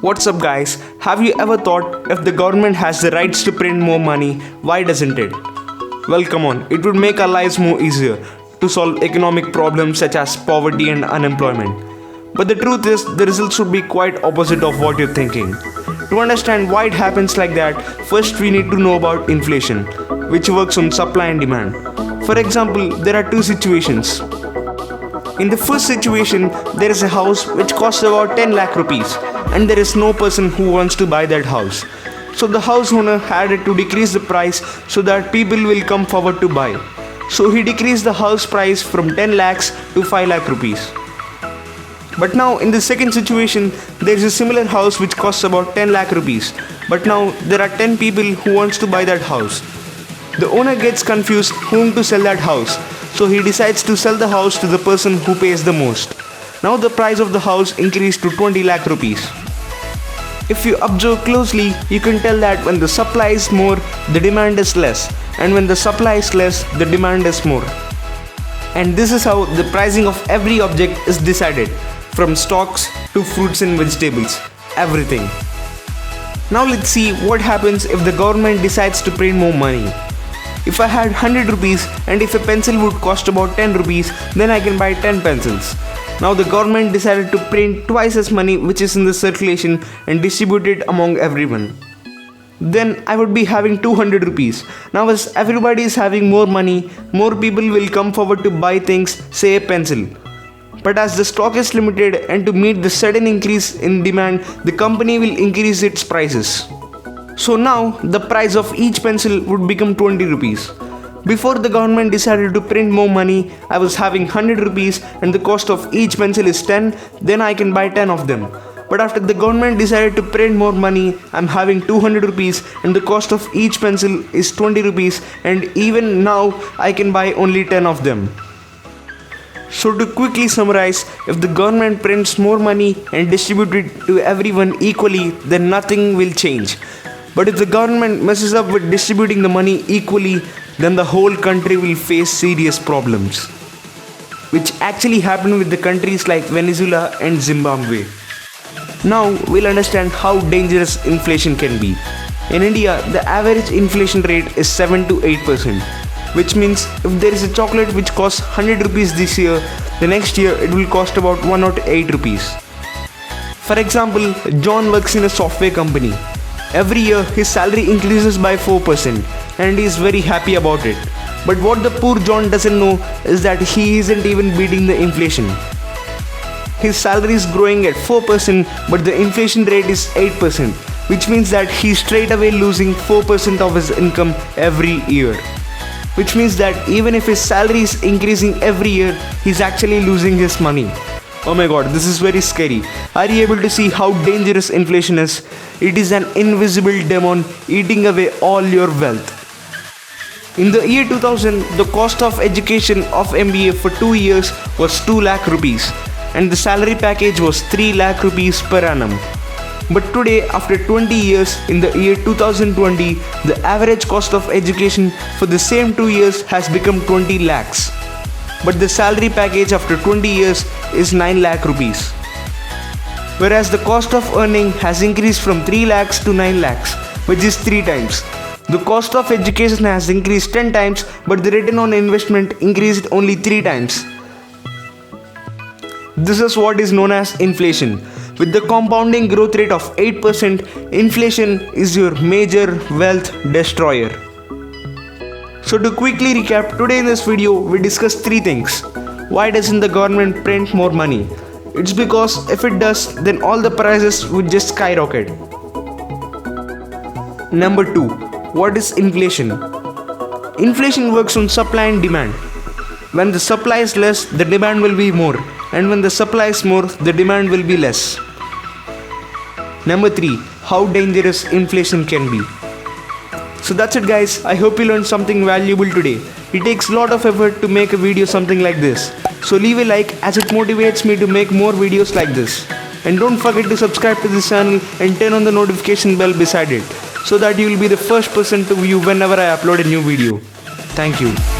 What's up guys? Have you ever thought if the government has the rights to print more money, why doesn't it? Well, come on, it would make our lives more easier to solve economic problems such as poverty and unemployment. But the truth is, the results would be quite opposite of what you're thinking. To understand why it happens like that, first we need to know about inflation, which works on supply and demand. For example, there are two situations. In the first situation, there is a house which costs about 10 lakh rupees and there is no person who wants to buy that house. So the house owner had to decrease the price so that people will come forward to buy. So he decreased the house price from 10 lakhs to 5 lakh rupees. But now in the second situation, there is a similar house which costs about 10 lakh rupees. But now there are 10 people who wants to buy that house. The owner gets confused whom to sell that house. So he decides to sell the house to the person who pays the most. Now the price of the house increased to 20 lakh rupees. If you observe closely, you can tell that when the supply is more, the demand is less. And when the supply is less, the demand is more. And this is how the pricing of every object is decided. From stocks to fruits and vegetables. Everything. Now let's see what happens if the government decides to print more money. If I had 100 rupees and if a pencil would cost about 10 rupees, then I can buy 10 pencils. Now the government decided to print twice as money which is in the circulation and distribute it among everyone. Then I would be having 200 rupees. Now as everybody is having more money, more people will come forward to buy things, say a pencil. But as the stock is limited and to meet the sudden increase in demand, the company will increase its prices. So now the price of each pencil would become 20 rupees. Before the government decided to print more money, I was having 100 rupees and the cost of each pencil is 10, then I can buy 10 of them. But after the government decided to print more money, I'm having 200 rupees and the cost of each pencil is 20 rupees and even now I can buy only 10 of them. So to quickly summarize, if the government prints more money and distributes it to everyone equally, then nothing will change. But if the government messes up with distributing the money equally, then the whole country will face serious problems. Which actually happened with the countries like Venezuela and Zimbabwe. Now we'll understand how dangerous inflation can be. In India, the average inflation rate is 7 to 8%. Which means if there is a chocolate which costs 100 rupees this year, the next year it will cost about 108 rupees. For example, John works in a software company. Every year his salary increases by 4% and he is very happy about it. But what the poor John doesn't know is that he isn't even beating the inflation. His salary is growing at 4% but the inflation rate is 8%, which means that he's straight away losing 4% of his income every year. Which means that even if his salary is increasing every year, he's actually losing his money. Oh my god, this is very scary. Are you able to see how dangerous inflation is? It is an invisible demon eating away all your wealth. In the year 2000, the cost of education of MBA for 2 years was 2 lakh rupees and the salary package was 3 lakh rupees per annum. But today, after 20 years, in the year 2020, the average cost of education for the same 2 years has become 20 lakhs. But the salary package after 20 years is 9 lakh rupees. Whereas the cost of earning has increased from 3 lakhs to 9 lakhs, which is 3 times. The cost of education has increased 10 times, but the return on investment increased only 3 times. This is what is known as inflation. With the compounding growth rate of 8%, inflation is your major wealth destroyer. So to quickly recap, today in this video, we discussed 3 things. Why doesn't the government print more money? It's because if it does, then all the prices would just skyrocket. Number 2. What is inflation? Inflation works on supply and demand. When the supply is less, the demand will be more. And when the supply is more, the demand will be less. Number 3. How dangerous inflation can be. So that's it guys, I hope you learned something valuable today. It takes a lot of effort to make a video something like this. So leave a like as it motivates me to make more videos like this. And don't forget to subscribe to this channel and turn on the notification bell beside it so that you will be the first person to view whenever I upload a new video. Thank you.